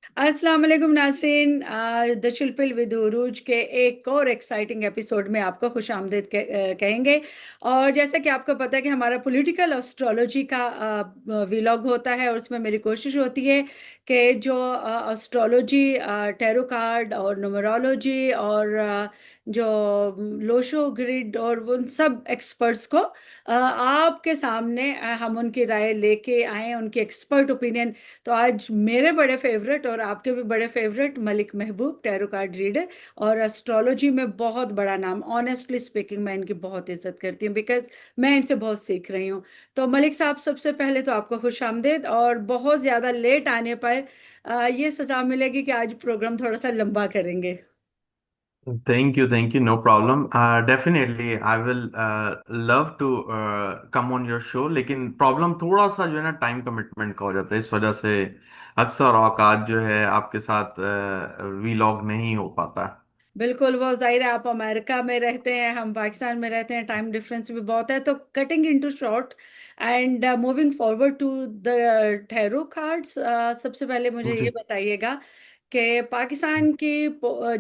अस्सलाम वालेकुम नाज़रीन। द चिलपिल विद उरूज के एक और एक्साइटिंग एपिसोड में आपको खुश आमदीद कहेंगे। और जैसा कि आपको पता है कि हमारा पॉलिटिकल एस्ट्रोलॉजी का व्लॉग होता है, और उसमें मेरी कोशिश होती है कि जो एस्ट्रोलॉजी, टैरो कार्ड और न्यूमरोलॉजी और जो लोशो ग्रिड और उन सब एक्सपर्ट्स को आपके सामने हम उनकी राय लेके आए, उनकी एक्सपर्ट ओपिनियन। तो आज मेरे बड़े फेवरेट और आपके भी बड़े फेवरेट मलिक महबूब, टैरो कार्ड रीडर और एस्ट्रोलॉजी में बहुत बड़ा नाम। ऑनेस्टली स्पीकिंग, मैं इनकी बहुत इज्जत करती हूँ बिकॉज मैं इनसे बहुत सीख रही हूँ। तो मलिक साहब, सबसे पहले तो आपको खुश आमदीद। और बहुत ज़्यादा लेट आने पर ये सज़ा मिलेगी कि आज प्रोग्राम थोड़ा सा लंबा करेंगे। Thank you, no problem. Definitely, I will love to come on your show. लेकिन प्रॉब्लम थोड़ा सा जो है ना टाइम कमिटमेंट का हो जाता है, इस वजह से अक्सर औकात जो है आपके साथ वीलॉग नहीं हो पाता। बिल्कुल, वो जाहिर है, आप अमेरिका में रहते हैं, हम पाकिस्तान में रहते हैं, टाइम डिफरेंस भी बहुत है। तो cutting into short and moving forward to the tarot cards, सबसे पहले मुझे ये जी। बताइएगा कि पाकिस्तान की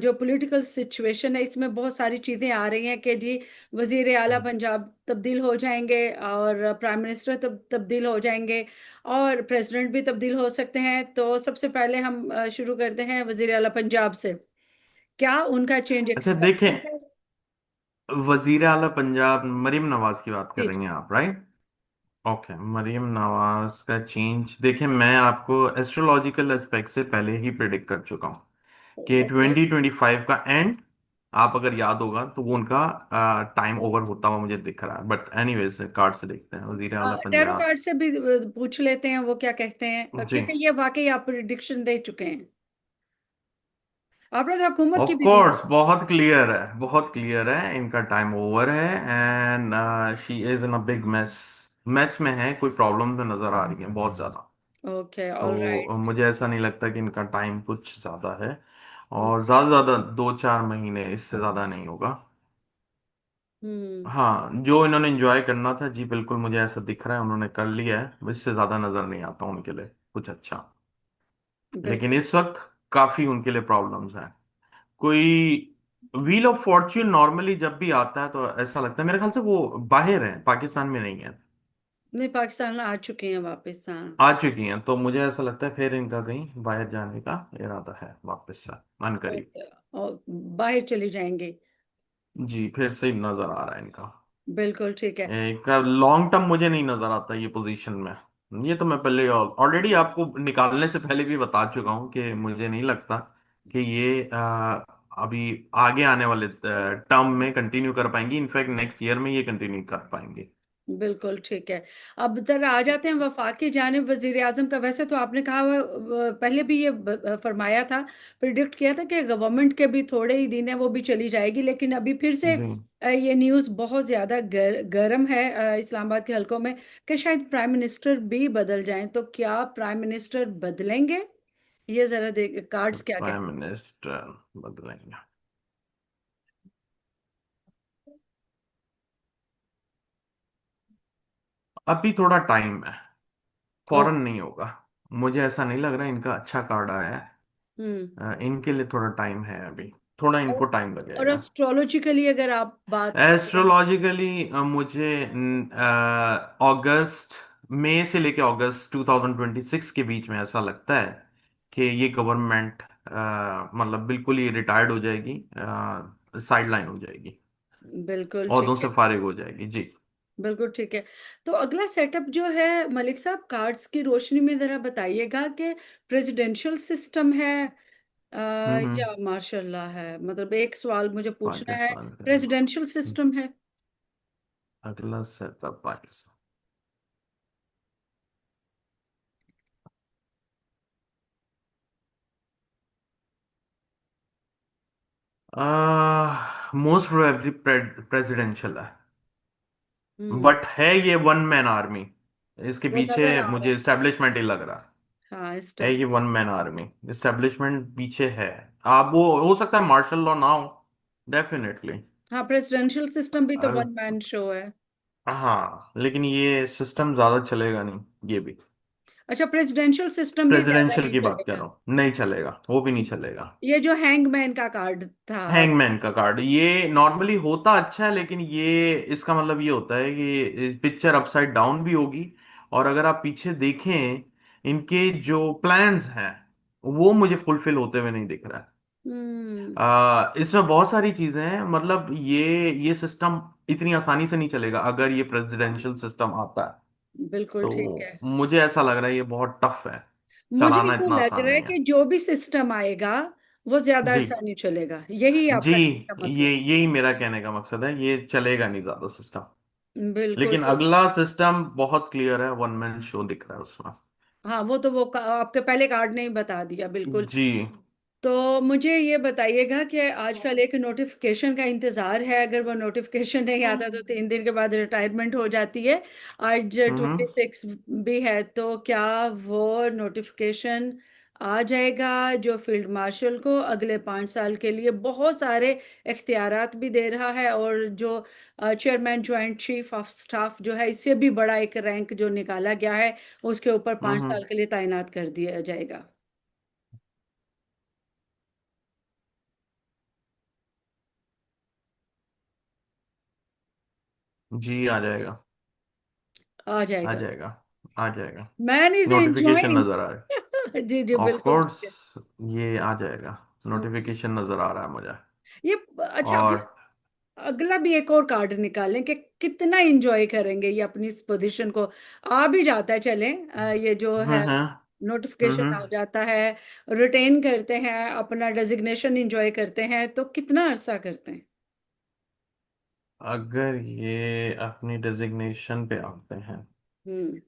जो पॉलिटिकल सिचुएशन है, इसमें बहुत सारी चीज़ें आ रही हैं कि जी वजीर आला पंजाब तब्दील हो जाएंगे, और प्राइम मिनिस्टर तब्दील हो जाएंगे, और प्रेसिडेंट भी तब्दील हो सकते हैं। तो सबसे पहले हम शुरू करते हैं वजीर आला पंजाब से। क्या उनका चेंज अच्छा देखें, एक्सपेक्टेड है? वजीर आला पंजाब मरीम नवाज की बात कर जी रही जी। हैं आप, राइट? ओके, मरीम नवाज का चेंज देखें, मैं आपको एस्ट्रोलॉजिकल एस्पेक्ट से पहले ही प्रिडिक्ट कर चुका हूँ कि ओके। 2025 का एंड, आप अगर याद होगा तो वो उनका टाइम ओवर होता हुआ मुझे दिख रहा है। बट एनीवेज, कार्ड से देखते हैं वजीर आला टैरो पंजाब। कार्ड से भी पूछ लेते हैं वो क्या कहते हैं, जी। क्योंकि ये वाकई आप प्रिडिक्शन दे चुके हैं। आपने तो हुकूमत की ऑफ भी दी। कोर्स, बहुत क्लियर है, बहुत क्लियर है, इनका टाइम ओवर है। And she is in a big mess. Mess में है, कोई प्रॉब्लम तो नजर आ रही है बहुत ज्यादा। Okay, all right. तो मुझे ऐसा नहीं लगता कि इनका टाइम कुछ ज्यादा है, और ज्यादा ज्यादा 2-4 महीने, इससे ज्यादा नहीं होगा। हम्म। हाँ, जो इन्होंने एंजॉय करना था, जी बिल्कुल मुझे ऐसा दिख रहा है उन्होंने कर लिया है। इससे ज्यादा नजर नहीं आता उनके लिए कुछ अच्छा। लेकिन बिल्कुल। इस वक्त काफी उनके लिए प्रॉब्लम्स हैं। कोई व्हील ऑफ फॉर्च्यून नॉर्मली जब भी आता है तो ऐसा लगता है, मेरे ख्याल से वो बाहर है, पाकिस्तान में नहीं है। नहीं, पाकिस्तान आ चुके हैं वापस, हाँ। आ चुकी हैं, तो मुझे ऐसा लगता है फिर इनका कहीं बाहर जाने का इरादा है वापस से, मन करीब। ओके। और बाहर चली जाएंगे। जी, फिर से नजर आ रहा है इनका। बिल्कुल ठीक है। एक लॉन्ग टर्म मुझे नहीं नजर आता ये पोजीशन में। ये तो मैं पहले ऑलरेडी आपको निकालने से पहले भी बता चुका हूँ कि मुझे नहीं लगता कि ये अभी आगे आने वाले टर्म में कंटिन्यू कर पाएंगी। इनफैक्ट नेक्स्ट ईयर में ये कंटिन्यू कर पाएंगे। बिल्कुल ठीक है। अब जरा आ जाते हैं वफाकी जानिब वजीर आजम का। वैसे तो आपने कहा हुआ, पहले भी ये फरमाया था, प्रिडिक्ट किया था कि गवर्नमेंट के भी थोड़े ही दिन है, वो भी चली जाएगी। लेकिन अभी फिर से जी। ये न्यूज़ बहुत ज़्यादा गर्म है इस्लामाबाद के हलकों में, कि शायद प्राइम मिनिस्टर भी बदल जाएं। तो क्या प्राइम मिनिस्टर बदलेंगे? ये ज़रा देख, कार्ड्स क्या प्राइम कहते मिनिस्टर बदलेंगे? अभी थोड़ा टाइम है, हैं? फौरन नहीं होगा। मुझे ऐसा नहीं लग रहा, इनका अच्छा कार्ड आया है। हम्म। इनके लिए थोड़ा टाइम है अभी, थोड़ा और इनको टाइम और लगेगा। एस्ट्रोलॉजिकली अगर आप बात करें। एस्ट्रोलॉजिकली मुझे अगस्त, मई से लेके अगस्त 2026 के बीच में ऐसा लगता है कि ये गवर्नमेंट मतलब बिल्कुल ही रिटायर्ड हो जाएगी, साइड लाइन हो जाएगी, बिल्कुल ओहदों ठीक से है। फारिग हो जाएगी जी। बिल्कुल ठीक है। तो अगला सेटअप जो है मलिक साहब, कार्ड्स की रोशनी में जरा बताइएगा कि प्रेसिडेंशियल सिस्टम है हम्म। या मार्शल्ला है। मतलब एक सवाल मुझे पूछना है, पाकिस्तान का प्रेसिडेंशियल सिस्टम है? अगला setup Pakistan. Most probably presidential है, हम्म। बट है ये वन मैन आर्मी। इसके वो नजर पीछे आ रहा मुझे है। एस्टेब्लिशमेंट ही लग रहा हाँ, है स्टेप। ये वन मैन आर्मी। एस्टेब्लिशमेंट पीछे है। आप वो हो सकता है मार्शल लॉ ना हो, डेफिनेटली। हाँ, प्रेसिडेंशियल सिस्टम भी तो वन मैन शो है। हाँ, लेकिन ये सिस्टम ज्यादा चलेगा नहीं, ये भी। अच्छा, प्रेसिडेंशियल सिस्टम भी ज्यादा प्रेसिडेंशियल नहीं की बात कर चलेगा। रहा हूँ, नहीं चलेगा, वो भी नहीं चलेगा। ये जो हैंगमैन का कार्ड था। हैंगमैन का कार्ड ये नॉर्मली होता अच्छा है, लेकिन ये इसका मतलब ये होता है कि पिक्चर अपसाइड डाउन भी होगी। और अगर आप पीछे देखें, इनके जो प्लान्स हैं वो मुझे फुलफिल होते हुए नहीं दिख रहा है। हम्म। इसमें बहुत सारी चीजें हैं, मतलब ये सिस्टम इतनी आसानी से नहीं चलेगा अगर ये प्रेसिडेंशियल सिस्टम आता है। बिल्कुल ठीक है। तो मुझे ऐसा लग रहा है ये बहुत टफ है, मुझे चलाना तो इतना लग आसान रहा है नहीं कि है। जो भी सिस्टम आएगा वो ज्यादा जी अरसा नहीं चलेगा, यही जी, आपका कहने का ये मतलब। यही मेरा कहने का मकसद है, ये चलेगा नहीं ज्यादा सिस्टम। बिल्कुल लेकिन ठीक। अगला सिस्टम बहुत क्लियर है, वन मैन शो दिख रहा है उसमें। हाँ, वो तो आपके पहले कार्ड ने ही बता दिया, बिल्कुल। जी। तो मुझे ये बताइएगा कि आजकल एक नोटिफिकेशन का इंतजार है, अगर वो नोटिफिकेशन नहीं आता तो 3 दिन के बाद रिटायरमेंट हो जाती है। आज हम्म। 26 भी है, तो क्या वो नोटिफिकेशन आ जाएगा जो फील्ड मार्शल को अगले 5 साल के लिए बहुत सारे इख्तियारात भी दे रहा है, और जो chairman joint chief of staff जो है, इससे भी बड़ा एक रैंक जो निकाला गया है, उसके ऊपर पांच हम्म। साल के लिए तैनात कर दिया जाएगा। जी आ जाएगा, आ आ जाएगा। जाएगा, आ जाएगा। Man is notification enjoying. नजर आ रहा है। जी जी, ऑफ बिल्कुल कोर्स, ठीक है। ये आ जाएगा। हम्म, नोटिफिकेशन नजर आ रहा है मुझे। ये अच्छा, और अगला भी एक और कार्ड निकालें कि कितना एंजॉय करेंगे ये अपनी इस पोजीशन को। आ भी जाता है, चलें, ये जो है हम्म। नोटिफिकेशन आ जाता है, रिटेन करते हैं, अपना डेजिग्नेशन एंजॉय करते हैं, तो कितना अरसा करते हैं। अगर ये अपनी डेजिग्नेशन पे आते हैं, हम्म।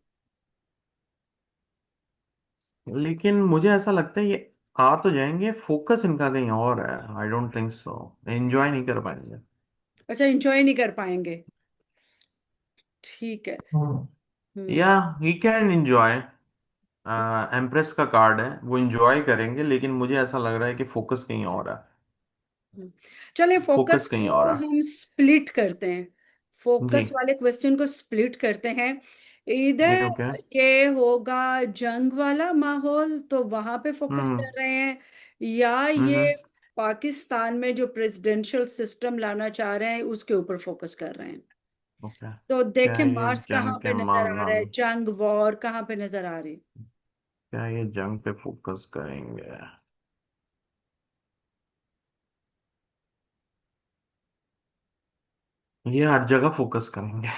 लेकिन मुझे ऐसा लगता है ये आ तो जाएंगे, फोकस इनका कहीं और है। I don't think so, enjoy नहीं कर पाएंगे। अच्छा, एंजॉय नहीं कर पाएंगे। ठीक है। या हम्म। ही कैन एंजॉय, एम्प्रेस का कार्ड है, वो एंजॉय करेंगे, लेकिन मुझे ऐसा लग रहा है कि फोकस कहीं और है। हम्म। चलिए, फोकस फोकस कहीं और को है। हम स्प्लिट करते हैं। जी फोकस वाले क्वेश्चन को स्प्लिट करते हैं। जी। इधर ओके। ये होगा जंग वाला माहौल, तो वहां पे फोकस हम्म कर रहे हैं, या हम्म। ये पाकिस्तान में जो प्रेसिडेंशियल सिस्टम लाना चाह रहे हैं उसके ऊपर फोकस कर रहे हैं। ओके। तो क्या देखें, ये मार्स जंग कहाँ के पे नजर आ मामला रहा है, में, जंग वॉर कहाँ पे नजर आ रही। क्या ये जंग पे फोकस करेंगे? ये हर जगह फोकस करेंगे।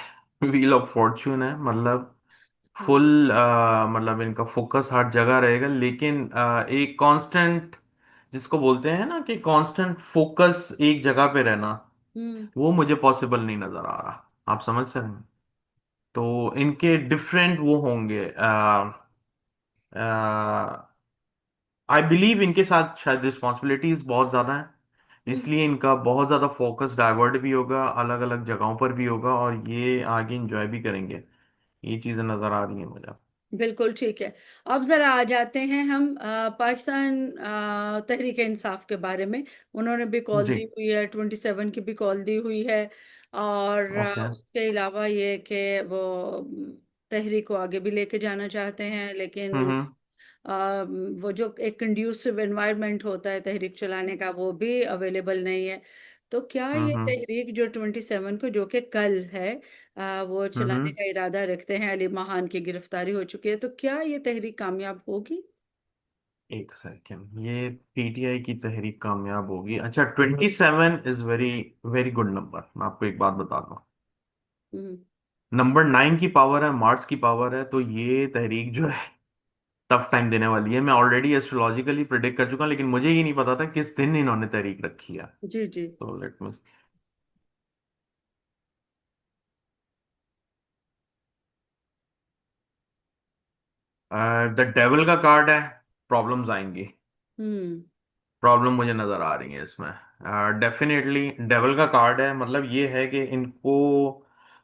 व्हील ऑफ फॉर्च्यून है, मतलब हम्म। फुल, मतलब इनका फोकस हर जगह रहेगा, लेकिन एक कांस्टेंट, जिसको बोलते हैं ना कि कांस्टेंट फोकस एक जगह पे रहना, हम्म। वो मुझे पॉसिबल नहीं नजर आ रहा। आप समझ रहे हैं? तो इनके डिफरेंट वो होंगे। आई बिलीव इनके साथ शायद रिस्पॉन्सिबिलिटीज बहुत ज्यादा है, हम्म। इसलिए इनका बहुत ज्यादा फोकस डाइवर्ट भी होगा, अलग अलग जगहों पर भी होगा, और ये आगे इंजॉय भी करेंगे। ये चीजें नजर आ रही हैं मुझे। बिल्कुल ठीक है। अब जरा आ जाते हैं हम पाकिस्तान तहरीक इंसाफ के बारे में। उन्होंने भी कॉल जी। दी हुई है, 27 की भी कॉल दी हुई है। और ओके। उसके अलावा ये कि वो तहरीक को आगे भी लेके जाना चाहते हैं, लेकिन हम्म वो जो एक कंड्यूसिव एनवायरनमेंट होता है तहरीक चलाने का, वो भी अवेलेबल नहीं है। तो क्या ये हम्म तहरीक जो 27 को, जो कि कल है, वो चलाने हम्म। का इरादा रखते हैं, अली महान की गिरफ्तारी हो चुकी है, तो क्या ये तहरीक कामयाब होगी। एक सेकेंड, ये पीटीआई की तहरीक कामयाब होगी? अच्छा, 27 is very very good number. मैं आपको एक बात बता दूं, हम्म। नंबर 9 की पावर है, मार्स की पावर है, तो ये तहरीक जो है टफ टाइम देने वाली है। मैं ऑलरेडी एस्ट्रोलॉजिकली प्रिडिक्ट कर चुका हूं, लेकिन मुझे ये नहीं पता था किस दिन इन्होंने तहरीक रखी है। जी जी। तो लेट मी, द डेविल का कार्ड है, प्रॉब्लम्स आएंगी। हम्म। प्रॉब्लम मुझे नजर आ रही है इसमें। डेफिनेटली डेविल का कार्ड है, मतलब ये है कि इनको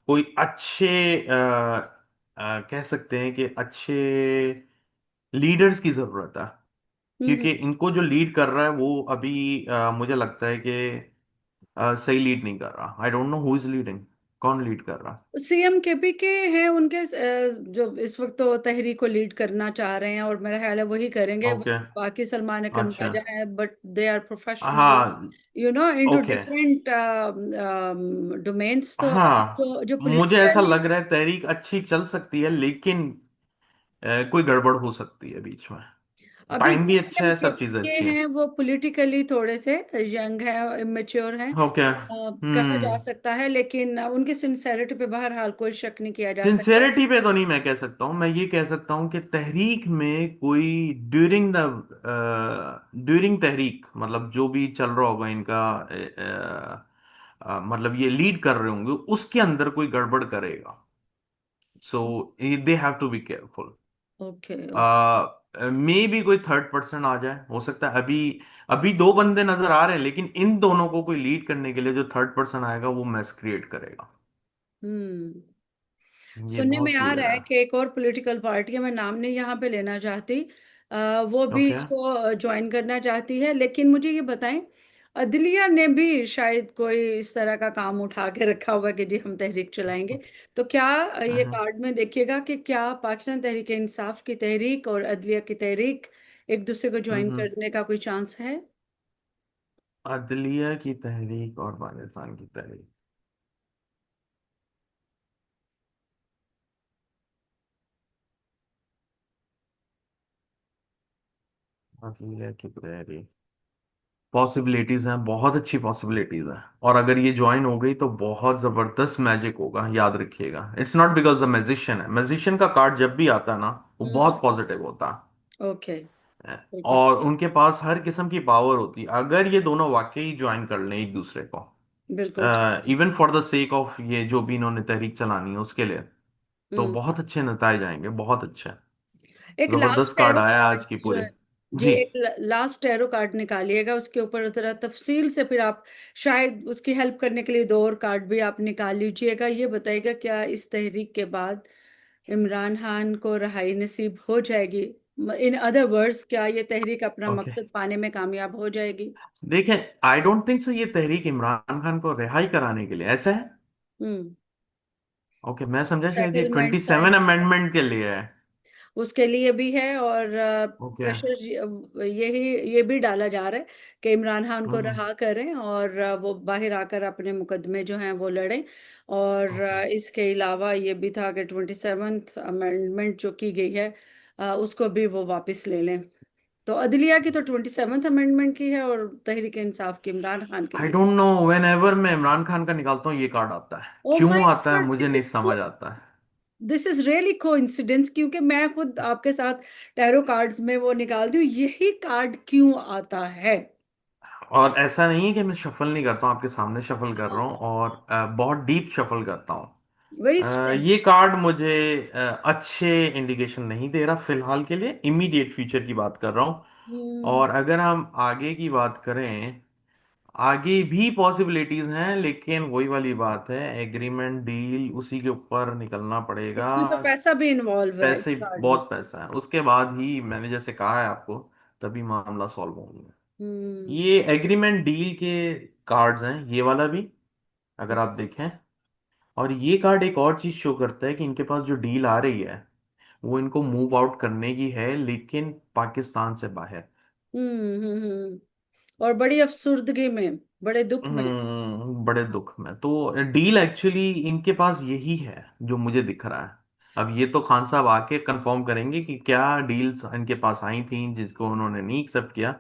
कोई अच्छे, कह सकते हैं कि अच्छे लीडर्स की जरूरत है, हम्म। क्योंकि इनको जो लीड कर रहा है वो अभी मुझे लगता है कि सही लीड नहीं कर रहा। I don't know who is leading. कौन लीड कर रहा? सीएम केपी के हैं उनके, जो इस वक्त तो तहरीक को लीड करना चाह रहे हैं, और मेरा ख्याल है वही करेंगे। ओके। बाकी सलमान अकरम अच्छा। राजा है, बट दे आर प्रोफेशनल, हाँ। Into okay. Different domains. तो हाँ, जो जो मुझे ऐसा पॉलिटिकली, लग रहा है तहरीक अच्छी चल सकती है, लेकिन कोई गड़बड़ हो सकती है बीच में। अभी टाइम जो भी अच्छा सीएम है, सब चीजें के अच्छी हैं। हैं वो पॉलिटिकली थोड़े से यंग हैं, इमेच्योर हैं, ओके। कहा जा हम्म। सकता है, लेकिन उनकी सिंसेरिटी पे बहरहाल कोई शक नहीं किया जा सकता। सिंसेरिटी पे तो नहीं मैं कह सकता हूँ, मैं ये कह सकता हूँ कि तहरीक में कोई ड्यूरिंग द ड्यूरिंग तहरीक, मतलब जो भी चल रहा होगा इनका, मतलब ये लीड कर रहे होंगे, उसके अंदर कोई गड़बड़ करेगा। So they have to be careful. Okay. मे भी कोई थर्ड पर्सन आ जाए, हो सकता है। अभी अभी दो बंदे नजर आ रहे हैं, लेकिन इन दोनों को कोई लीड करने के लिए जो थर्ड पर्सन आएगा वो मैस क्रिएट करेगा। हम्म। ये सुनने में बहुत आ रहा क्लियर है है। कि एक और पॉलिटिकल पार्टी है, मैं नाम नहीं यहाँ पे लेना चाहती, वो भी ओके। इसको ज्वाइन करना चाहती है। लेकिन मुझे ये बताएं, अदलिया ने भी शायद कोई इस तरह का काम उठा के रखा हुआ है कि जी हम तहरीक चलाएंगे। तो क्या ये हम्म। कार्ड में देखिएगा कि क्या पाकिस्तान तहरीक इंसाफ की तहरीक और अदलिया की तहरीक एक दूसरे को ज्वाइन हम्म। करने का कोई चांस है? अदलिया की तहरीक और पाकिस्तान की तहरीक। अदलिया की तहरीक, पॉसिबिलिटीज हैं, बहुत अच्छी पॉसिबिलिटीज हैं। और अगर ये ज्वाइन हो गई तो बहुत जबरदस्त मैजिक होगा, याद रखिएगा। It's not because the magician है, मैजिशियन का कार्ड जब भी आता है ना, वो हम्म। बहुत पॉजिटिव होता ओके। है। बिल्कुल। और उनके पास हर किस्म की पावर होती है, अगर ये दोनों वाकई ज्वाइन कर लें एक दूसरे को, बिल्कुल। Even for the sake of ये जो भी इन्होंने तहरीक चलानी है उसके लिए, तो हम्म। बहुत अच्छे नतीजे आएंगे, बहुत अच्छे। एक लास्ट जबरदस्त कार्ड टैरो आया कार्ड आज की जो पूरे। है, जी, जी। एक लास्ट टैरो कार्ड निकालिएगा, उसके ऊपर जरा तफसील से फिर आप शायद उसकी हेल्प करने के लिए दो और कार्ड भी आप निकाल लीजिएगा। ये बताइएगा क्या इस तहरीक के बाद इमरान खान को रहाई नसीब हो जाएगी? इन अदर वर्ड्स, क्या ये तहरीक अपना ओके। मकसद पाने में कामयाब हो जाएगी? देखें, आई डोंट थिंक सो ये तहरीक इमरान खान को रिहाई कराने के लिए ऐसा है। हम्म। ओके, मैं समझा शायद ये सेटलमेंट 27 साइन अमेंडमेंट के लिए है। उसके लिए भी है, और ओके। प्रेशर यही ये भी डाला जा रहा है कि इमरान खान को हम्म। रहा करें, और वो बाहर आकर अपने मुकदमे जो हैं वो लड़ें। और ओके। इसके अलावा ये भी था कि 27th अमेंडमेंट जो की गई है, उसको भी वो वापस ले लें। तो अदलिया की तो 27th अमेंडमेंट की है, और तहरीक इंसाफ की इमरान खान के आई लिए। डोंट नो, वेन एवर मैं इमरान खान का निकालता हूँ ये कार्ड आता है, ओ क्यों माय आता है गॉड, मुझे नहीं समझ आता है। दिस इज रियली कोइंसिडेंस, क्योंकि मैं खुद आपके साथ टैरो कार्ड्स में वो निकालती हूँ, यही कार्ड क्यों आता है? और ऐसा नहीं है कि मैं शफल नहीं करता हूँ, आपके सामने शफल कर रहा हाँ। हूँ, और बहुत डीप शफल करता हूँ। Very strength. ये कार्ड मुझे अच्छे इंडिकेशन नहीं दे रहा फिलहाल के लिए, इमीडिएट फ्यूचर की बात कर रहा हूँ। हम्म। और अगर हम आगे की बात करें, आगे भी पॉसिबिलिटीज हैं, लेकिन वही वाली बात है, एग्रीमेंट डील उसी के ऊपर निकलना पड़ेगा। इसमें तो पैसा भी इन्वॉल्व है इस पैसे, कार्ड में। बहुत पैसा है, उसके बाद ही मैंने जैसे कहा है आपको, तभी मामला सॉल्व होंगे। हम्म। ये एग्रीमेंट डील के कार्ड्स हैं, ये वाला भी, अगर आप देखें। और ये कार्ड एक और चीज शो करता है कि इनके पास जो डील आ रही है वो इनको मूव आउट करने की है, लेकिन पाकिस्तान से बाहर। और बड़ी अफसुर्दगी में, बड़े दुख में। बड़े दुख में। तो डील एक्चुअली इनके पास यही है जो मुझे दिख रहा है। अब ये तो खान साहब आके कंफर्म करेंगे कि क्या डील्स इनके पास आई थी जिसको उन्होंने नहीं एक्सेप्ट किया।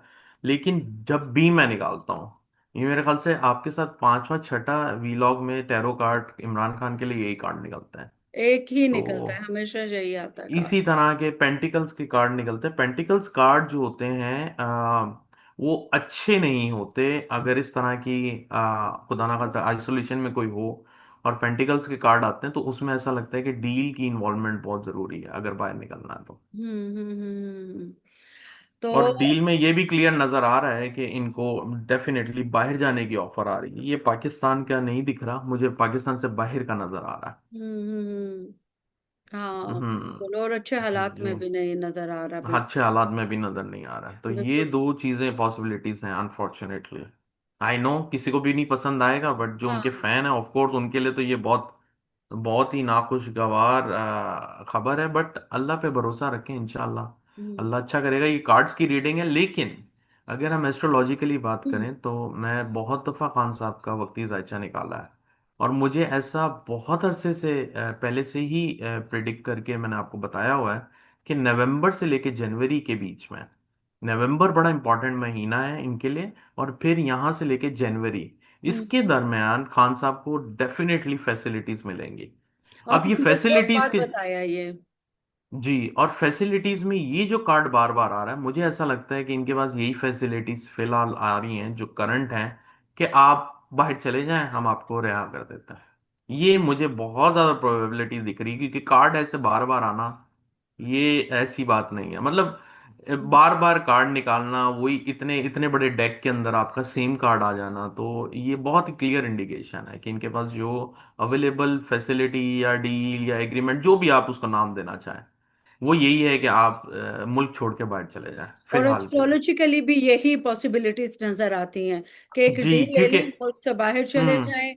लेकिन जब भी मैं निकालता हूँ, ये मेरे ख्याल से आपके साथ पांचवा छठा वीलॉग में टैरो कार्ड इमरान खान के लिए यही कार्ड निकलता है। एक ही तो निकलता है, हमेशा यही आता है कार्ड। इसी तरह के पेंटिकल्स के कार्ड निकलते हैं। पेंटिकल्स कार्ड जो होते हैं वो अच्छे नहीं होते अगर इस तरह की खुदा ना खास्ता आइसोलेशन में कोई हो, और पेंटिकल्स के कार्ड आते हैं तो उसमें ऐसा लगता है कि डील की इन्वॉल्वमेंट बहुत जरूरी है अगर बाहर निकलना है तो। तो और डील में ये भी क्लियर नजर आ रहा है कि इनको डेफिनेटली बाहर जाने की ऑफर आ रही है। ये पाकिस्तान का नहीं दिख रहा मुझे, पाकिस्तान से बाहर का नजर आ रहा है। हाँ बिल्कुल, और अच्छे हालात जी। में भी नहीं नजर आ रहा, हाँ, बिल्कुल। अच्छे हालात में भी नजर नहीं आ रहा है, तो ये बिल्कुल। दो चीजें पॉसिबिलिटीज हैं अनफॉर्चुनेटली। आई नो किसी को भी नहीं पसंद आएगा, बट जो उनके हाँ। फैन है ऑफ कोर्स उनके लिए तो ये बहुत बहुत ही नाखुशगवार खबर है। बट अल्लाह पे भरोसा रखें, इंशाल्लाह हम्म। अल्लाह अच्छा करेगा। ये कार्ड्स की रीडिंग है, लेकिन अगर हम एस्ट्रोलॉजिकली बात हम्म। करें तो मैं बहुत दफा खान साहब का वक्ती जायचा निकाला है। और मुझे ऐसा बहुत अरसे से पहले से ही प्रिडिक्ट करके मैंने आपको बताया हुआ है कि नवंबर से लेके जनवरी के बीच में, नवंबर बड़ा इंपॉर्टेंट महीना है इनके लिए, और फिर यहां से लेके जनवरी, हम्म। इसके दरमियान खान साहब को डेफिनेटली फैसिलिटीज मिलेंगी। अब ये आपने मुझे बहुत फैसिलिटीज बार के, बताया ये। जी, और फैसिलिटीज में ये जो कार्ड बार बार आ रहा है, मुझे ऐसा लगता है कि इनके पास यही फैसिलिटीज फिलहाल आ रही हैं जो करंट हैं, कि आप बाहर चले जाएं, हम आपको रिहा कर देते हैं। ये मुझे बहुत ज्यादा प्रोबेबिलिटी दिख रही है, क्योंकि कार्ड ऐसे बार बार आना ये ऐसी बात नहीं है। मतलब हम्म। बार बार कार्ड निकालना, वही इतने इतने बड़े डेक के अंदर आपका सेम कार्ड आ जाना, तो ये बहुत ही क्लियर इंडिकेशन है कि इनके पास जो अवेलेबल फैसिलिटी या डील या एग्रीमेंट, जो भी आप उसका नाम देना चाहें, वो यही है कि आप मुल्क छोड़ के बाहर चले जाएं और फिलहाल के लिए। एस्ट्रोलॉजिकली भी यही पॉसिबिलिटीज नजर आती हैं कि एक जी, डील ले क्योंकि लें, मुल्क से बाहर चले हम्म, जाएं।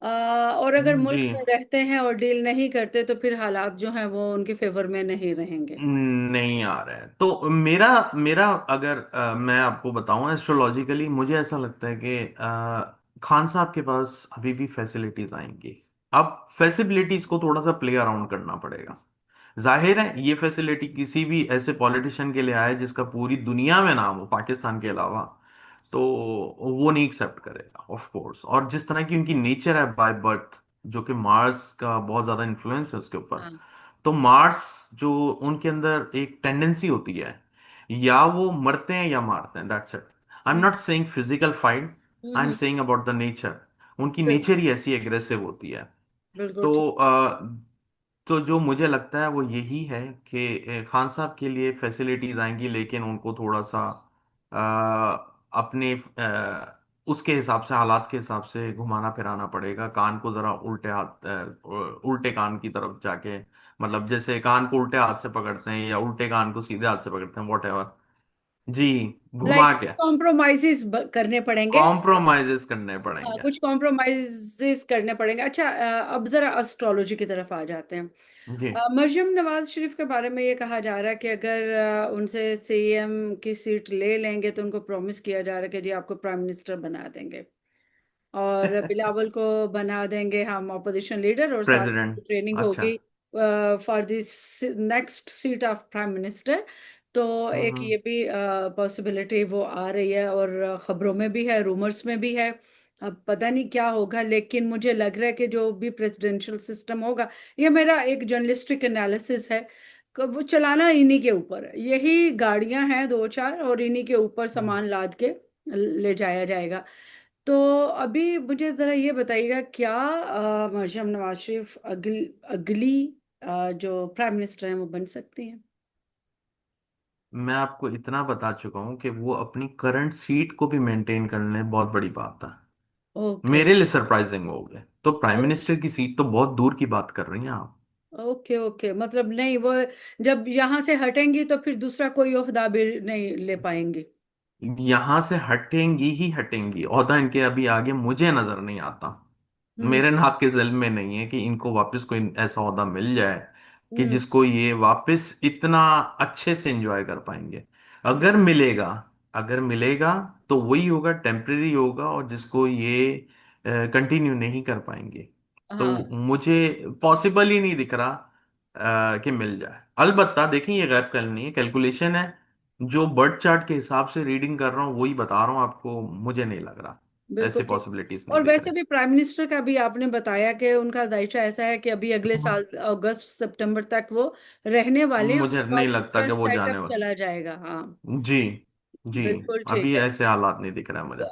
और अगर जी, मुल्क में रहते हैं और डील नहीं करते तो फिर हालात जो हैं वो उनके फेवर में नहीं रहेंगे। नहीं आ रहा है। तो मेरा मेरा अगर मैं आपको बताऊं एस्ट्रोलॉजिकली, मुझे ऐसा लगता है कि खान साहब के पास अभी भी फैसिलिटीज आएंगी। अब फैसिलिटीज को थोड़ा सा प्ले अराउंड करना पड़ेगा। जाहिर है ये फैसिलिटी किसी भी ऐसे पॉलिटिशियन के लिए आए जिसका पूरी दुनिया में नाम हो पाकिस्तान के अलावा, तो वो नहीं एक्सेप्ट करेगा ऑफ कोर्स। और जिस तरह की उनकी नेचर है बाय बर्थ, जो कि मार्स का बहुत ज्यादा इन्फ्लुएंस है उसके ऊपर, हाँ। तो मार्स जो उनके अंदर एक टेंडेंसी होती है, या वो मरते हैं या मारते हैं, that's it. I am hmm. Not saying physical fight, I am hmm. Saying about the nature. उनकी नेचर बिल्कुल। ही ऐसी एग्रेसिव होती है। बिल्कुल ठीक। तो तो जो मुझे लगता है वो यही है कि खान साहब के लिए फैसिलिटीज आएंगी, लेकिन उनको थोड़ा सा अपने उसके हिसाब से, हालात के हिसाब से घुमाना फिराना पड़ेगा। कान को जरा उल्टे हाथ उल्टे कान की तरफ जाके, मतलब जैसे कान को उल्टे हाथ से पकड़ते हैं या उल्टे कान को सीधे हाथ से पकड़ते हैं, वॉट एवर। जी, घुमा लाइक के कॉम्प्रोमाइजेस करने पड़ेंगे। कॉम्प्रोमाइजेस करने हाँ, पड़ेंगे। कुछ कॉम्प्रोमाइजेस करने पड़ेंगे। अच्छा, अब जरा एस्ट्रोलॉजी की तरफ आ जाते हैं। जी, मरियम नवाज शरीफ के बारे में ये कहा जा रहा है कि अगर उनसे सीएम की सीट ले लेंगे तो उनको प्रॉमिस किया जा रहा है कि जी आपको प्राइम मिनिस्टर बना देंगे, और बिलावल को बना देंगे हम अपोजिशन लीडर, और साथ प्रेसिडेंट, में ट्रेनिंग अच्छा। होगी for this next seat of prime minister. तो एक हम्म, ये भी पॉसिबिलिटी वो आ रही है, और खबरों में भी है, रूमर्स में भी है। अब पता नहीं क्या होगा, लेकिन मुझे लग रहा है कि जो भी प्रेसिडेंशियल सिस्टम होगा, ये मेरा एक जर्नलिस्टिक एनालिसिस है, कि वो चलाना इन्हीं के ऊपर है। यही गाड़ियां हैं दो चार, और इन्हीं के ऊपर हम्म। सामान लाद के ले जाया जाएगा। तो अभी मुझे ज़रा ये बताइएगा, क्या मरियम नवाज शरीफ अगली जो प्राइम मिनिस्टर हैं वो बन सकती हैं? मैं आपको इतना बता चुका हूं कि वो अपनी करंट सीट को भी मेंटेन करने बहुत बड़ी बात है। ओके। मेरे लिए सरप्राइजिंग हो गए, तो प्राइम मिनिस्टर की सीट तो बहुत दूर की बात कर रही हैं आप। ओके। ओके, मतलब नहीं वो जब यहाँ से हटेंगी तो फिर दूसरा कोई ओहदा भी नहीं ले पाएंगी। यहां से हटेंगी ही हटेंगी, ओहदा इनके अभी आगे मुझे नजर नहीं आता। हम्म। मेरे नाक के जल में नहीं है कि इनको वापस कोई ऐसा ओहदा मिल जाए कि हम्म। जिसको ये वापस इतना अच्छे से एंजॉय कर पाएंगे। हम्म। अगर मिलेगा, अगर मिलेगा तो वही होगा, टेम्परेरी होगा, और जिसको ये कंटिन्यू नहीं कर पाएंगे। तो हाँ। मुझे पॉसिबल ही नहीं दिख रहा कि मिल जाए। अलबत्ता देखें, ये गैप करनी है, कैलकुलेशन है, जो बर्थ चार्ट के हिसाब से रीडिंग कर रहा हूँ वही बता रहा हूँ आपको, मुझे नहीं लग रहा बिल्कुल ऐसे ठीक। पॉसिबिलिटीज नहीं और दिख वैसे रहे। भी प्राइम मिनिस्टर का भी आपने बताया कि उनका दायित्व ऐसा है कि अभी अगले हम्म। साल अगस्त सितंबर तक वो रहने वाले हैं, मुझे उसके नहीं बाद लगता उनका कि वो जाने सेटअप वाला। चला जाएगा। हाँ। जी, जी, बिल्कुल ठीक अभी है। ऐसे हालात नहीं दिख रहा है मुझे।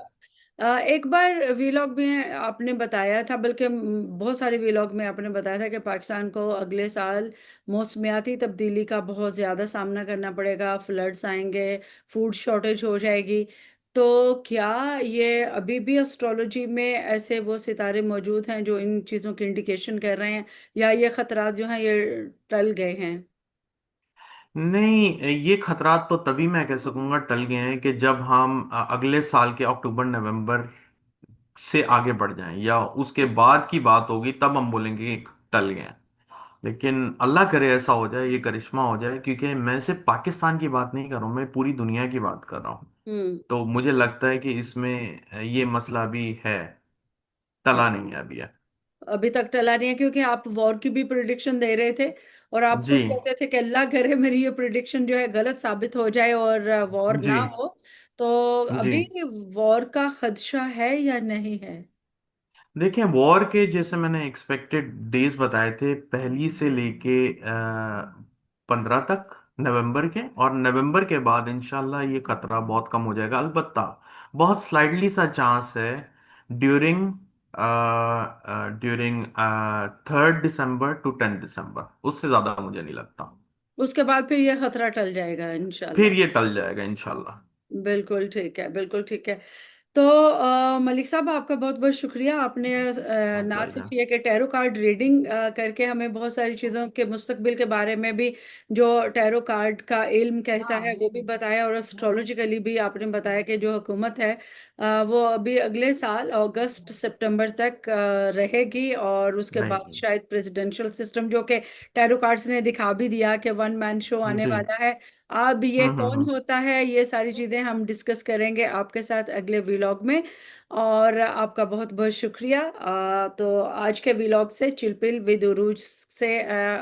एक बार वीलॉग में आपने बताया था, बल्कि बहुत सारे वीलॉग में आपने बताया था कि पाकिस्तान को अगले साल मौसमियाती तब्दीली का बहुत ज़्यादा सामना करना पड़ेगा, फ्लड्स आएंगे, फूड शॉर्टेज हो जाएगी। तो क्या ये अभी भी एस्ट्रोलॉजी में ऐसे वो सितारे मौजूद हैं जो इन चीज़ों की इंडिकेशन कर रहे हैं, या ये खतरात जो हैं ये टल गए हैं? नहीं, ये खतरात तो तभी मैं कह सकूंगा टल गए हैं कि जब हम अगले साल के अक्टूबर नवंबर से आगे बढ़ जाएं, या उसके बाद की बात होगी तब हम बोलेंगे कि टल गए हैं। लेकिन अल्लाह करे ऐसा हो जाए, ये करिश्मा हो जाए, क्योंकि मैं सिर्फ पाकिस्तान की बात नहीं कर रहा हूँ, मैं पूरी दुनिया की बात कर रहा हूँ। हम्म। तो मुझे लगता है कि इसमें ये मसला भी है, टला नहीं है अभी है। अभी तक टला नहीं है, क्योंकि आप वॉर की भी प्रिडिक्शन दे रहे थे और आप जी खुद कहते थे कि अल्लाह करे मेरी ये प्रिडिक्शन जो है गलत साबित हो जाए और वॉर जी ना हो। तो जी। अभी वॉर का खदशा है या नहीं है? देखिए, वॉर के जैसे मैंने एक्सपेक्टेड डेज बताए थे, पहली से लेके 15 तक नवंबर के, और नवंबर के बाद इंशाल्लाह ये खतरा बहुत कम हो जाएगा। अलबत्ता बहुत स्लाइडली सा चांस है ड्यूरिंग ड्यूरिंग 3 दिसंबर टू 10 दिसंबर, उससे ज्यादा मुझे नहीं लगता। उसके बाद फिर ये खतरा टल जाएगा फिर इंशाल्लाह। ये टल जाएगा इंशाल्लाह। बिल्कुल ठीक है, बिल्कुल ठीक है। तो मलिक साहब, आपका बहुत बहुत शुक्रिया। आपने ना सिर्फ प्लेजर। ये कि टैरो कार्ड रीडिंग करके हमें बहुत सारी चीज़ों के मुस्तकबिल के बारे में भी, जो टैरो कार्ड का इल्म कहता है, वो भी बताया, और एस्ट्रोलॉजिकली भी आपने बताया कि जो हुकूमत है वो अभी अगले साल अगस्त सितंबर तक रहेगी, और उसके बाद रहेगी। शायद प्रेसिडेंशियल सिस्टम, जो कि टैरो कार्ड्स ने दिखा भी दिया कि वन मैन शो आने जी। वाला है। अब ये कौन हम्म। होता है, ये सारी चीजें हम डिस्कस करेंगे आपके साथ अगले व्लॉग में। और आपका बहुत बहुत शुक्रिया। तो आज के व्लॉग से चिलपिल विद उरूज से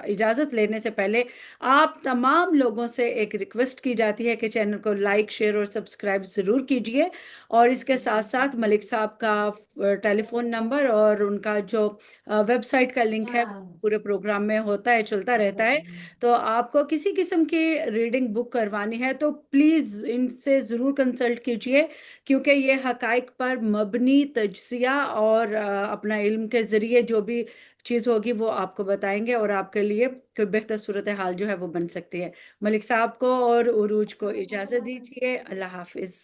इजाजत लेने से पहले आप तमाम लोगों से एक रिक्वेस्ट की जाती है कि चैनल को लाइक, शेयर और सब्सक्राइब जरूर कीजिए। और इसके साथ साथ मलिक साहब का टेलीफोन नंबर और उनका जो वेबसाइट का लिंक है, पूरे प्रोग्राम में होता है, चलता रहता है। तो आपको किसी किस्म की रीडिंग बुक करवानी है तो प्लीज़ इनसे ज़रूर कंसल्ट कीजिए, क्योंकि ये हकाइक पर मबनी तज्जिया और अपना इल्म के ज़रिए जो भी चीज़ होगी वो आपको बताएंगे, और आपके लिए कोई बेहतर सूरत हाल जो है वो बन सकती है। मलिक साहब को और उरूज को इजाज़त दीजिए। अल्लाह हाफिज़।